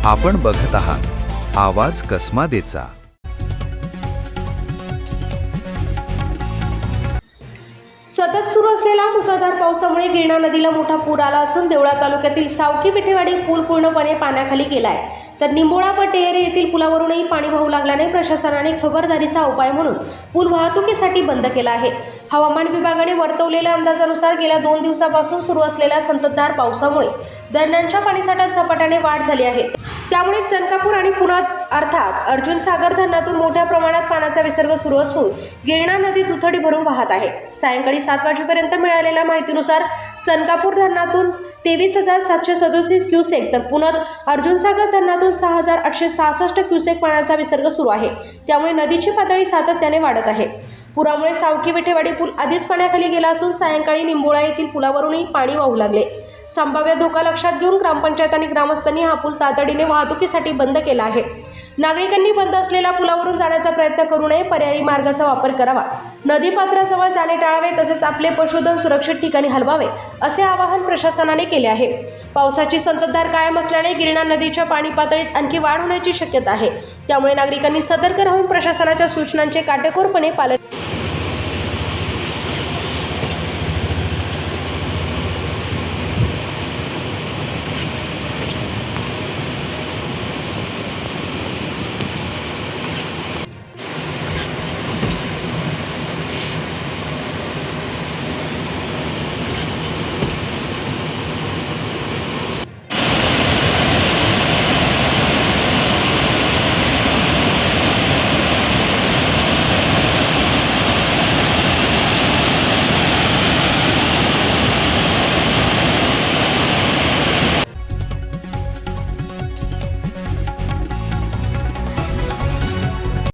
आपण बघत आहात आवाज कसमादेचा। सतत सुरू असलेल्या मुसळधार पावसामुळे गिरणा नदीला मोठा पूर आला असून देवळा तालुक्यातील सावकी विठेवाडी पूल पूर्णपणे पाण्याखाली गेलाय, तर निंबोळा व टेहरे येथील पुलावरूनही पाणी वाहू लागल्याने प्रशासनाने खबरदारीचा उपाय म्हणून पूल वाहतुकीसाठी बंद केला आहे। हवामान विभागाने वर्तवलेल्या अंदाजानुसार गेल्या 2 दिवसांपासून सुरू असलेल्या संततधार पावसामुळे धरणांच्या पाणीसाठ्यात झपाट्याने वाढ झाली आहे। त्यामुळे चनकापूर आणि पुणा अर्थात अर्जुन सागर धरणातून मोठ्या प्रमाणात पाण्याचा विसर्ग सुरू असून गिरणा नदी दुथडी भरून वाहत आहे। सायंकाळी 7 वाजेपर्यंत मिळालेल्या माहितीनुसार चनकापूर धरणातून 23,737 क्युसेक तर पुण्यात अर्जुन सागर धरणातून 6,866 क्युसेक पाण्याचा विसर्ग सुरू आहे। त्यामुळे नदीची पातळी सातत्याने वाढत आहे। पुरामुळे सावकी विठेवाडी पूल आधीच पाण्याखाली गेला असून सायंकाळी निंबोळा येथील पुलावरूनही पाणी वाहू लागले। संभाव्य धोका लक्षात घेऊन ग्रामपंचायत आणि ग्रामस्थांनी हा पूल तातडीने वाहतुकीसाठी बंद केला आहे। नागरिकांनी बंद असलेल्या पुलावरून जाण्याचा प्रयत्न करू नये, पर्यायी मार्गाचा वापर करावा, नदीपात्राजवळ जाणे टाळावे, तसेच आपले पशुधन सुरक्षित ठिकाणी हलवावे असे आवाहन प्रशासनाने केले आहे। पावसाची संततधार कायम असल्याने गिरणा नदीच्या पाणी पातळीत आणखी वाढ होण्याची शक्यता आहे। त्यामुळे नागरिकांनी सतर्क राहून प्रशासनाच्या सूचनांचे काटेकोरपणे पालन